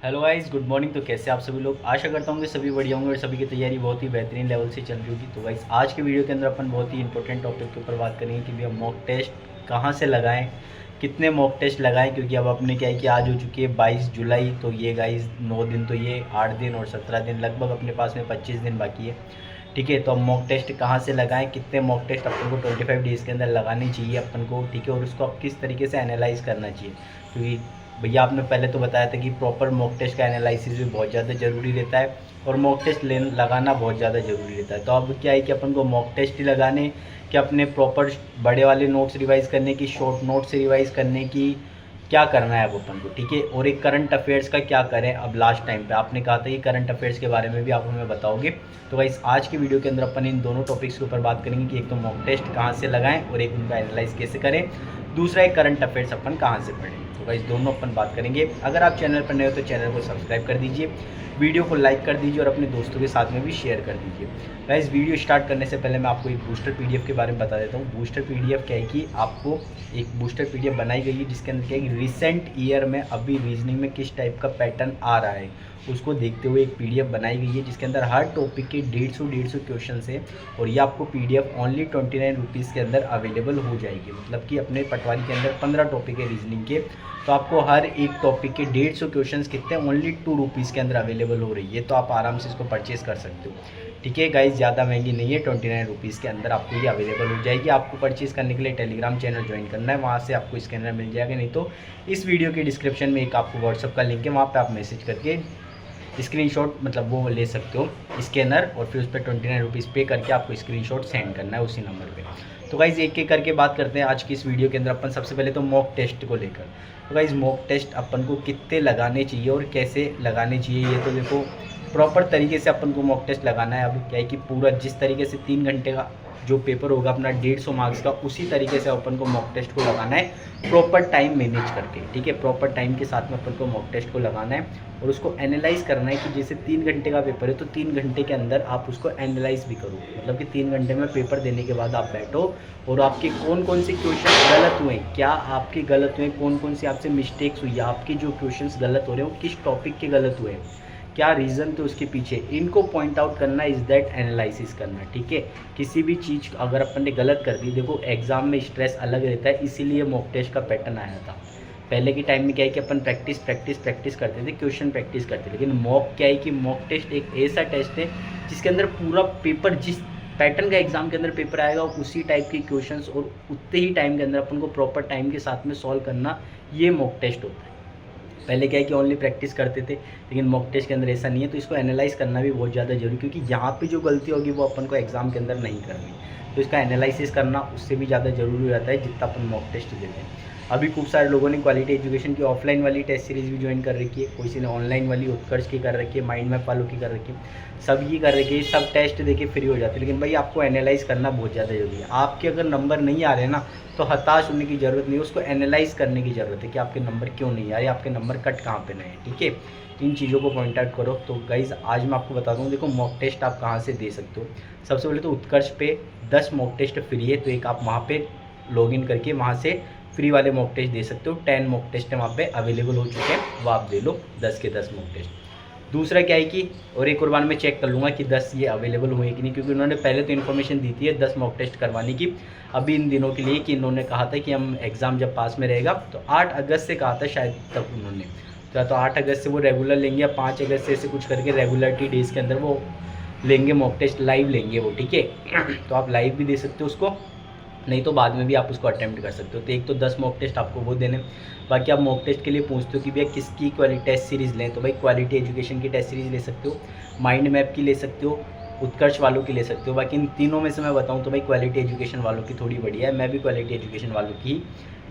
Hello guys, good morning. तो कैसे आप सभी लोग? आशा करता हूँ कि सभी बढ़िया होंगे और सभी की तैयारी बहुत ही बेहतरीन लेवल से चल रही होगी। तो गाइस, आज के वीडियो के अंदर अपन बहुत ही इंपॉर्टेंट टॉपिक के ऊपर बात करेंगे कि भैया मॉक टेस्ट कहाँ से लगाएं, कितने मॉक टेस्ट लगाएं। क्योंकि अब अपने क्या है कि आज हो चुकी है 22 जुलाई। तो ये गाइस 9 दिन, तो ये 8 दिन और 17 दिन, लगभग अपने पास में 25 दिन बाकी है। ठीक है, तो अब मॉक टेस्ट कहाँ से लगाएं, कितने मॉक टेस्ट अपन को 25 डेज़ के अंदर लगाने चाहिए अपन को। ठीक है, और उसको अब किस तरीके से एनालाइज करना चाहिए। क्योंकि भैया आपने पहले तो बताया था कि प्रॉपर मॉक टेस्ट का एनालिसिस भी बहुत ज़्यादा ज़रूरी रहता है और मॉक टेस्ट लगाना बहुत ज़्यादा ज़रूरी रहता है। तो अब क्या है कि अपन को मॉक टेस्ट ही लगाने कि अपने प्रॉपर बड़े वाले नोट्स रिवाइज़ करने की, शॉर्ट नोट्स रिवाइज़ करने की, क्या करना है अब अपन को। ठीक है, और एक करंट अफेयर्स का क्या करें। अब लास्ट टाइम पे आपने कहा था कि करंट अफेयर्स के बारे में भी आप हमें बताओगे। तो गाइस, आज की वीडियो के अंदर अपन इन दोनों टॉपिक्स के ऊपर बात करेंगे कि एक तो मॉक टेस्ट कहाँ से लगाएं और एक उनका एनालाइज कैसे करें, दूसरा एक करंट अफेयर्स अपन कहाँ से पढ़ें। तो गाइस, दोनों अपन बात करेंगे। अगर आप चैनल पर नए हो तो चैनल को सब्सक्राइब कर दीजिए, वीडियो को लाइक कर दीजिए और अपने दोस्तों के साथ में भी शेयर कर दीजिए। गाइस, वीडियो स्टार्ट करने से पहले मैं आपको एक बूस्टर पीडीएफ के बारे में बता देता हूँ। बूस्टर पीडीएफ क्या है कि आपको एक बूस्टर पीडीएफ बनाई गई है जिसके अंदर क्या है कि रिसेंट ईयर में अभी रीजनिंग में किस टाइप का पैटर्न आ रहा है उसको देखते हुए एक पीडीएफ बनाई गई है जिसके अंदर हर टॉपिक के 150 क्वेश्चन है। और ये आपको पीडीएफ ओनली 29 रुपीज़ के अंदर अवेलेबल हो जाएगी। मतलब कि अपने पटवारी के अंदर 15 टॉपिक है रीजनिंग के, तो आपको हर एक टॉपिक के 150 क्वेश्चन कितने ओनली 2 रुपीज़ के अंदर अवेलेबल हो रही है। तो आप आराम से इसको परचेज़ कर सकते हो। ठीक है गाइस, ज़्यादा महंगी नहीं है, 29 रुपीज़ के अंदर आपको ये अवेलेबल हो जाएगी। आपको परचेज़ करने के लिए टेलीग्राम चैनल ज्वाइन करना है, वहाँ से आपको स्कैनर मिल जाएगा। नहीं तो इस वीडियो के डिस्क्रिप्शन में एक आपको व्हाट्सअप का लिंक है, वहाँ पर आप मैसेज करके स्क्रीनशॉट मतलब वो ले सकते हो स्कैनर, और फिर उस पर 29 रुपीज़ पे करके आपको स्क्रीनशॉट सेंड करना है उसी नंबर पे। तो गाइज़, एक एक करके बात करते हैं आज की इस वीडियो के अंदर। अपन सबसे पहले तो मॉक टेस्ट को लेकर, तो गाइज़ मॉक टेस्ट अपन को कितने लगाने चाहिए और कैसे लगाने चाहिए, ये तो देखो प्रॉपर तरीके से अपन को मॉक टेस्ट लगाना है। अब क्या है कि पूरा जिस तरीके से 3 घंटे का जो पेपर होगा अपना 150 मार्क्स का, उसी तरीके से अपन को मॉक टेस्ट को लगाना है प्रॉपर टाइम मैनेज करके। ठीक है, प्रॉपर टाइम के साथ में अपन को मॉक टेस्ट को लगाना है और उसको एनालाइज करना है कि जैसे 3 घंटे का पेपर है तो 3 घंटे के अंदर आप उसको एनालाइज भी करो। मतलब कि 3 घंटे में पेपर देने के बाद आप बैठो और आपके कौन कौन से क्वेश्चन गलत हुए, क्या आपके गलत हुए, कौन कौन सी आपसे मिस्टेक्स हुई, आपके जो क्वेश्चन गलत हो रहे हैं वो किस टॉपिक के गलत हुए, क्या रीज़न थे उसके पीछे, इनको पॉइंट आउट करना, इज दैट एनालिसिस करना। ठीक है, किसी भी चीज़ अगर अपन ने गलत कर दी, देखो एग्जाम में स्ट्रेस अलग रहता है, इसीलिए मॉक टेस्ट का पैटर्न आया था। पहले के टाइम में क्या है कि अपन प्रैक्टिस प्रैक्टिस प्रैक्टिस करते थे, क्वेश्चन प्रैक्टिस करते थे। लेकिन मॉक क्या है कि मॉक टेस्ट एक ऐसा टेस्ट है जिसके अंदर पूरा पेपर, जिस पैटर्न का एग्जाम के अंदर पेपर आएगा उसी टाइप के क्वेश्चंस और उतने ही टाइम के अंदर अपन को प्रॉपर टाइम के साथ में सॉल्व करना, ये मॉक टेस्ट होता है। पहले क्या है कि ओनली प्रैक्टिस करते थे, लेकिन मॉक टेस्ट के अंदर ऐसा नहीं है। तो इसको एनालाइज करना भी बहुत ज़्यादा जरूरी, क्योंकि यहाँ पे जो गलती होगी वो अपन को एग्जाम के अंदर नहीं करनी। तो इसका एनालिसिस करना उससे भी ज़्यादा जरूरी हो जाता है जितना अपन मॉक टेस्ट देते हैं। अभी खूब सारे लोगों ने क्वालिटी एजुकेशन की ऑफलाइन वाली टेस्ट सीरीज़ भी ज्वाइन कर रखी है, किसी ने ऑनलाइन वाली उत्कर्ष की कर रखी है, माइंड मैप वालों की कर रखी है, सब ये कर रखी है। सब टेस्ट देके फ्री हो जाते हैं, लेकिन भाई आपको एनालाइज करना बहुत ज़्यादा जरूरी है। आपके अगर नंबर नहीं आ रहे ना तो हताश होने की ज़रूरत नहीं है, उसको एनालाइज करने की ज़रूरत है कि आपके नंबर क्यों नहीं आ रहे, आपके नंबर कट कहाँ पे नहीं है। ठीक है, इन चीज़ों को पॉइंट आउट करो। तो गाइज़, आज मैं आपको बता दूँ, देखो मॉक टेस्ट आप कहाँ से दे सकते हो। सबसे पहले तो उत्कर्ष पे 10 मॉक टेस्ट फ्री है, तो एक आप वहाँ पे लॉगिन करके वहाँ से फ्री वाले मॉक टेस्ट दे सकते हो। 10 मॉक टेस्ट वहाँ पे अवेलेबल हो चुके हैं, वो आप दे लो 10 के 10 मॉक टेस्ट। दूसरा क्या है कि और एक और बार मैं चेक कर लूँगा कि 10 ये अवेलेबल हुए कि नहीं, क्योंकि उन्होंने पहले तो इन्फॉर्मेशन दी थी 10 मॉक टेस्ट करवाने की अभी इन दिनों के लिए, कि इन्होंने कहा था कि हम एग्ज़ाम जब पास में रहेगा तो 8 अगस्त से कहा था शायद तक उन्होंने, तो 8 अगस्त से वो रेगुलर लेंगे या 5 अगस्त से ऐसे कुछ करके रेगुलरिटी डेज़ के अंदर वो लेंगे मॉक टेस्ट, लाइव लेंगे वो। ठीक है, तो आप लाइव भी दे सकते हो उसको, नहीं तो बाद में भी आप उसको अटेम्प्ट कर सकते हो। तो एक तो 10 मॉक टेस्ट आपको वो देने। बाकी आप मॉक टेस्ट के लिए पूछते हो कि भैया किसकी क्वालिटी टेस्ट सीरीज़ लें, तो भाई क्वालिटी एजुकेशन की टेस्ट सीरीज़ ले सकते हो, माइंड मैप की ले सकते हो, उत्कर्ष वालों की ले सकते हो। बाकी इन तीनों में से मैं बताऊं तो भाई क्वालिटी एजुकेशन वालों की थोड़ी बढ़िया है, मैं भी क्वालिटी एजुकेशन वालों की ही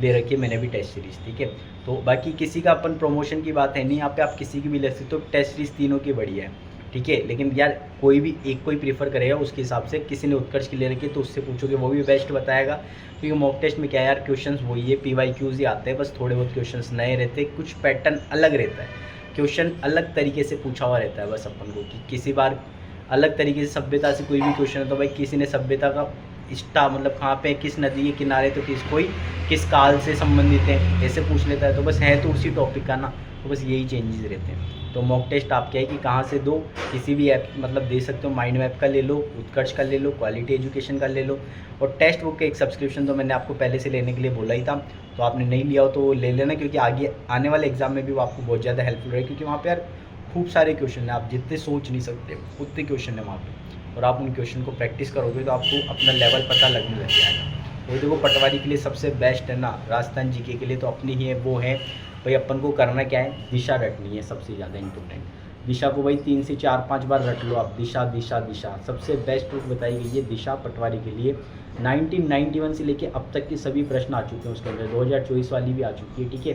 ले रखी है, मैंने भी टेस्ट सीरीज़। ठीक है, तो बाकी किसी का अपन प्रमोशन की बात है नहीं, यहाँ पे आप किसी की भी ले सकते हो, टेस्ट सीरीज़ तीनों की बढ़िया है। ठीक है, लेकिन यार कोई भी एक कोई प्रीफर करेगा उसके हिसाब से। किसी ने उत्कर्ष की ले रखी है तो उससे पूछोगे, वो भी बेस्ट बताएगा। क्योंकि मॉक टेस्ट में क्या है यार, क्वेश्चंस वही है, PYQs ही आते हैं, बस थोड़े बहुत क्वेश्चंस नए रहते हैं, कुछ पैटर्न अलग रहता है, क्वेश्चन अलग तरीके से पूछा हुआ रहता है बस अपन को। कि किसी बार अलग तरीके से सभ्यता से कोई भी क्वेश्चन है तो भाई किसी ने सभ्यता का मतलब कहाँ पे, किस नदी के किनारे, तो किस काल से संबंधित है, ऐसे पूछ लेता है। तो बस है तो उसी टॉपिक का ना, तो बस यही चेंजेस रहते हैं। तो मॉक टेस्ट आप क्या है कि कहाँ से दो, किसी भी ऐप मतलब दे सकते हो, माइंड मैप का ले लो, उत्कर्ष का ले लो, क्वालिटी एजुकेशन का ले लो, और टेस्ट बुक का एक सब्सक्रिप्शन तो मैंने आपको पहले से लेने के लिए बोला ही था, तो आपने नहीं लिया हो तो ले लेना, क्योंकि आगे आने वाले एग्जाम में भी वो आपको बहुत ज़्यादा हेल्पफुल रहेगा, क्योंकि वहाँ पे यार खूब सारे क्वेश्चन हैं, आप जितने सोच नहीं सकते उतने क्वेश्चन है वहाँ पे, और आप उन क्वेश्चन को प्रैक्टिस करोगे तो आपको अपना लेवल पता लगने लग जाएगा। वो देखो पटवारी के लिए सबसे बेस्ट है ना, राजस्थान जीके के लिए तो अपनी ही है, वो है भाई अपन को करना क्या है, दिशा रटनी है सबसे ज़्यादा इंपॉर्टेंट। दिशा को भाई 3 से 4-5 बार रट लो आप, दिशा दिशा दिशा सबसे बेस्ट बुक बताई गई है दिशा पटवारी के लिए। 1991 से लेके अब तक के सभी प्रश्न आ चुके हैं उसके अंदर, 2024 वाली भी आ चुकी है, ठीक है,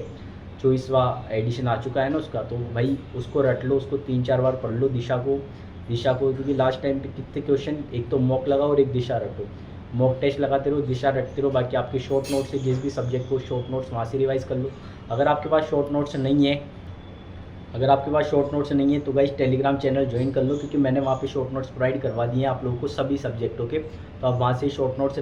24वां एडिशन आ चुका है ना उसका, तो भाई उसको रट लो, उसको 3-4 बार पढ़ लो दिशा को, क्योंकि लास्ट टाइम पे कितने क्वेश्चन, एक तो मॉक लगाओ और एक दिशा रटो, मॉक टेस्ट लगाते रहो, दिशा रटते रहो, बाकी आपके शॉर्ट नोट्स से जिस भी सब्जेक्ट को शॉर्ट नोट्स वहाँ से रिवाइज़ कर लो। अगर आपके पास शॉर्ट नोट्स नहीं है, तो गाइस टेलीग्राम चैनल ज्वाइन कर लो, क्योंकि मैंने वहाँ पे शॉर्ट नोट्स प्रोवाइड करवा दिए हैं आप लोगों को सभी सब्जेक्टों के, तो आप वहाँ से शॉर्ट नोट्स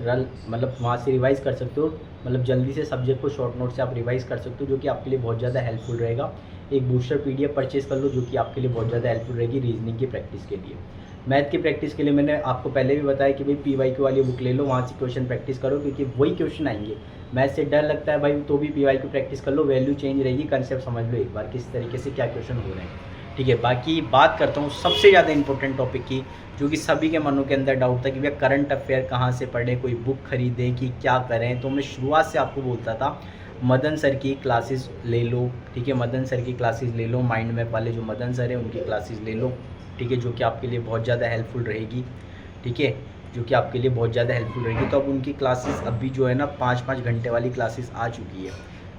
मतलब वहाँ से रिवाइज़ कर सकते हो, मतलब जल्दी से सब्जेक्ट को शॉर्ट नोट से आप रिवाइज़ कर सकते हो, जो कि आपके लिए बहुत ज़्यादा हेल्पफुल रहेगा। एक बूस्टर PDF परचेज़ कर लो, जो कि आपके लिए बहुत ज़्यादा हेल्पफुल रहेगी रीजनिंग की प्रैक्टिस के लिए। मैथ की प्रैक्टिस के लिए मैंने आपको पहले भी बताया कि भाई PYQ वाली बुक ले लो, वहाँ से क्वेश्चन प्रैक्टिस करो, क्योंकि वही क्वेश्चन आएंगे। मैथ से डर लगता है भाई, तो भी PYQ प्रैक्टिस कर लो, वैल्यू चेंज रहेगी, कंसेप्ट समझ लो एक बार किस तरीके से क्या क्वेश्चन हो रहे हैं, ठीक है। बाकी बात करता हूँ सबसे ज़्यादा इंपॉर्टेंट टॉपिक की, जो कि सभी के मनों के अंदर डाउट था कि भैया करंट अफेयर कहाँ से पढ़ें, कोई बुक खरीदें कि क्या करें। तो मैं शुरुआत से आपको बोलता था मदन सर की क्लासेस ले लो, ठीक है, मदन सर की क्लासेस ले लो, माइंड मैप वाले जो मदन सर हैं उनकी क्लासेस ले लो, ठीक है, जो कि आपके लिए बहुत ज़्यादा हेल्पफुल रहेगी, ठीक है, जो कि आपके लिए बहुत ज़्यादा हेल्पफुल रहेगी। तो अब उनकी क्लासेस अभी जो है ना 5-5 घंटे वाली क्लासेस आ चुकी है।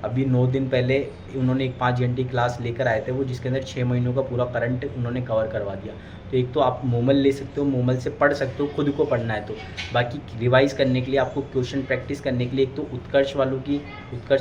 अभी 9 दिन पहले उन्होंने एक 5 घंटे की क्लास लेकर आए थे वो, जिसके अंदर 6 महीनों का पूरा करंट उन्होंने कवर करवा दिया। तो एक तो आप मोमल ले सकते हो, मोमल से पढ़ सकते हो, खुद को पढ़ना है तो। बाकी रिवाइज़ करने के लिए आपको क्वेश्चन प्रैक्टिस करने के लिए एक तो उत्कर्ष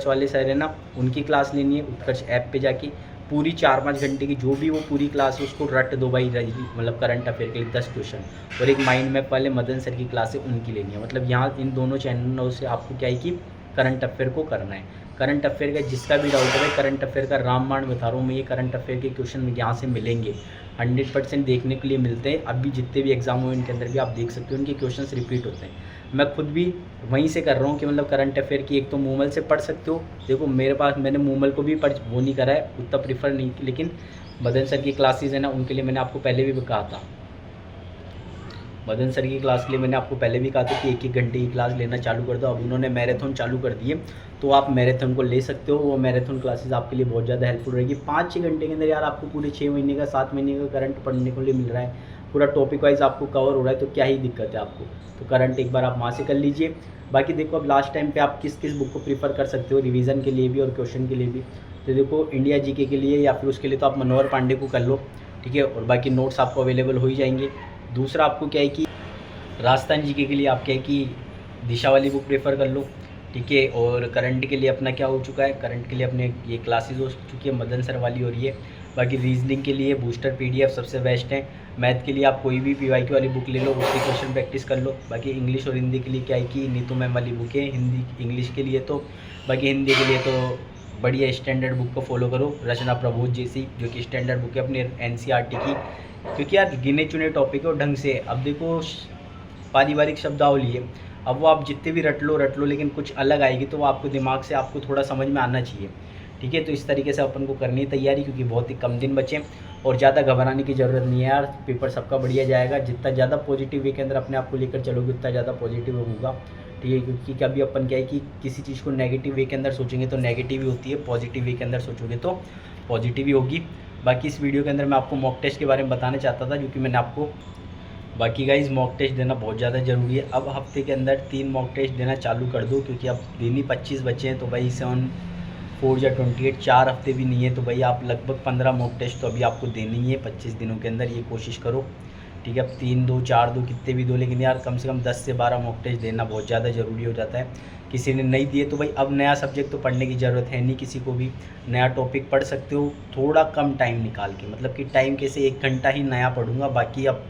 वाले सर है ना, उनकी क्लास लेनी है, उत्कर्ष ऐप पे जाके पूरी 4-5 घंटे की जो भी वो पूरी क्लास है उसको रट दो भाई, मतलब करंट अफेयर के लिए 10 क्वेश्चन। और एक माइंड मैप वाले मदन सर की क्लास है, उनकी लेनी है। मतलब यहाँ इन दोनों चैनलों से आपको क्या है कि करंट अफेयर को करना है। करंट अफेयर का जिसका भी डाउट है, करंट अफेयर का रामबाण बता रहा हूँ मैं, ये करंट अफेयर के क्वेश्चन यहाँ से मिलेंगे, 100% देखने के लिए मिलते हैं। अभी जितने भी एग्जाम हुए इनके अंदर भी आप देख सकते हो उनके क्वेश्चंस रिपीट होते हैं। मैं खुद भी वहीं से कर रहा हूँ कि मतलब करंट अफेयर की एक तो मूमल से पढ़ सकते हो, देखो मेरे पास मैंने मूमल को भी वो नहीं करा है, उतना प्रीफर नहीं, लेकिन मदन सर की क्लासेज है ना उनके लिए मैंने आपको पहले भी कहा था, मदन सर की क्लास के लिए मैंने आपको पहले भी कहा था कि 1-1 घंटे की क्लास लेना चालू कर दो। अब उन्होंने मैराथन चालू कर दिए, तो आप मैराथन को ले सकते हो, वो मैराथन क्लासेस आपके लिए बहुत ज़्यादा हेल्पफुल रहेगी। 5-6 घंटे के अंदर यार आपको पूरे 6 महीने का 7 महीने का करंट पढ़ने को लिए मिल रहा है, पूरा टॉपिक वाइज आपको कवर हो रहा है, तो क्या ही दिक्कत है आपको। तो करंट एक बार आप वहाँ से कर लीजिए। बाकी देखो अब लास्ट टाइम पे आप किस बुक को प्रीफर कर सकते हो रिवीजन के लिए भी और क्वेश्चन के लिए भी। तो देखो इंडिया जीके के लिए या फिर उसके लिए तो आप मनोहर पांडे को कर लो, ठीक है, और बाकी नोट्स आपको अवेलेबल हो ही जाएंगे। दूसरा आपको क्या है कि राजस्थान जीके के लिए आप क्या है कि दिशा वाली बुक प्रेफर कर लो, ठीक है। और करंट के लिए अपना क्या हो चुका है, करंट के लिए अपने ये क्लासेस हो चुकी है मदन सर वाली हो रही है। बाकी रीजनिंग के लिए बूस्टर PDF सबसे बेस्ट है। मैथ के लिए आप कोई भी PYQ वाली बुक ले लो, उससे क्वेश्चन प्रैक्टिस कर लो। बाकी इंग्लिश और हिंदी के लिए क्या है कि नीतू मैम वाली बुक है हिंदी इंग्लिश के लिए, तो बाकी हिंदी के लिए तो बढ़िया स्टैंडर्ड बुक को फॉलो करो, रचना प्रबोध जैसी, जो कि स्टैंडर्ड बुक है अपने NCERT की, क्योंकि यार गिने चुने टॉपिक है और ढंग से। अब देखो पारिवारिक शब्दावली है, अब वो आप जितने भी रट लो लेकिन कुछ अलग आएगी तो वो आपको दिमाग से आपको थोड़ा समझ में आना चाहिए, ठीक है। तो इस तरीके से अपन को करनी है तैयारी, क्योंकि बहुत ही कम दिन बचे और ज़्यादा घबराने की ज़रूरत नहीं है यार, पेपर सबका बढ़िया जाएगा। जितना ज़्यादा पॉजिटिव वे के अंदर अपने आप को लेकर चलोगे उतना ज़्यादा पॉजिटिव होगा, ठीक है। क्योंकि कभी अपन क्या है कि किसी चीज़ को नेगेटिव वे के अंदर सोचेंगे तो नेगेटिव ही होती है, पॉजिटिव वे के अंदर सोचोगे तो पॉजिटिव ही होगी। बाकी इस वीडियो के अंदर मैं आपको मॉक टेस्ट के बारे में बताना चाहता था, जो कि मैंने आपको बाकी गाइज मॉक टेस्ट देना बहुत ज़्यादा ज़रूरी है। अब हफ्ते के अंदर 3 मॉक टेस्ट देना चालू कर दो, क्योंकि अब दिन ही 25 बचे हैं, तो भाई 7 4 या 28 4 हफ्ते भी नहीं है, तो भाई आप लगभग 15 मॉक टेस्ट तो अभी आपको देनी ही है 25 दिनों के अंदर, ये कोशिश करो, ठीक है। अब 3 2 4 2 कितने भी दो, लेकिन यार कम से कम 10 से 12 मॉक टेस्ट देना बहुत ज़्यादा ज़रूरी हो जाता है। किसी ने नहीं दिए तो भाई अब नया सब्जेक्ट तो पढ़ने की ज़रूरत है नहीं किसी को भी, नया टॉपिक पढ़ सकते हो थोड़ा कम टाइम निकाल के, मतलब कि टाइम कैसे 1 घंटा ही नया पढ़ूंगा, बाकी अब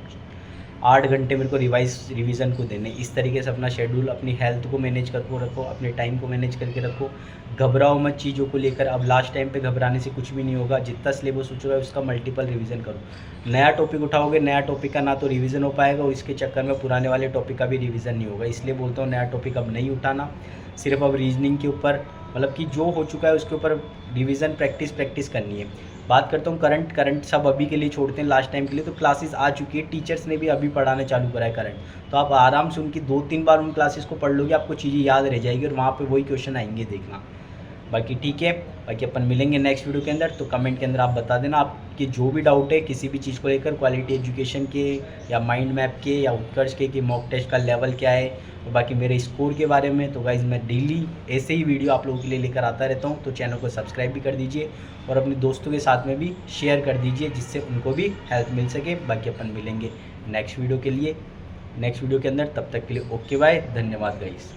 8 घंटे मेरे को रिवीजन को देने। इस तरीके से अपना शेड्यूल, अपनी हेल्थ को मैनेज करके रखो, अपने टाइम को मैनेज करके रखो। घबराओ मत चीज़ों को लेकर। अब लास्ट टाइम पे घबराने से कुछ भी नहीं होगा। जितना सिलेबस हो चुका है उसका मल्टीपल रिवीजन करो। नया टॉपिक उठाओगे, नया टॉपिक का ना तो रिवीजन हो पाएगा और इसके चक्कर में पुराने वाले टॉपिक का भी रिवीजन नहीं होगा। इसलिए बोलता हूँ नया टॉपिक अब नहीं उठाना। सिर्फ अब रीजनिंग के ऊपर, मतलब कि जो हो चुका है उसके ऊपर रिवीजन प्रैक्टिस करनी है। बात करता हूँ करंट सब अभी के लिए छोड़ते हैं, लास्ट टाइम के लिए। तो क्लासेस आ चुकी है, टीचर्स ने भी अभी पढ़ाना चालू करा है करंट। तो आप आराम से उनकी 2-3 बार उन क्लासेस को पढ़ लोगे, आपको चीज़ें याद रह जाएगी और वहाँ पे वही क्वेश्चन आएंगे, देखना। बाकी ठीक है, बाकी अपन मिलेंगे नेक्स्ट वीडियो के अंदर। तो कमेंट के अंदर आप बता देना आपके जो भी डाउट है किसी भी चीज़ को लेकर, क्वालिटी एजुकेशन के या माइंड मैप के या उत्कर्ष के, कि मॉक टेस्ट का लेवल क्या है, और बाकी मेरे स्कोर के बारे में। तो गाइज़ मैं डेली ऐसे ही वीडियो आप लोगों के लिए लेकर आता रहता हूँ। तो चैनल को सब्सक्राइब भी कर दीजिए और अपने दोस्तों के साथ में भी शेयर कर दीजिए, जिससे उनको भी हेल्प मिल सके। बाकी अपन मिलेंगे नेक्स्ट वीडियो के लिए, नेक्स्ट वीडियो के अंदर। तब तक के लिए ओके बाय, धन्यवाद गाइस।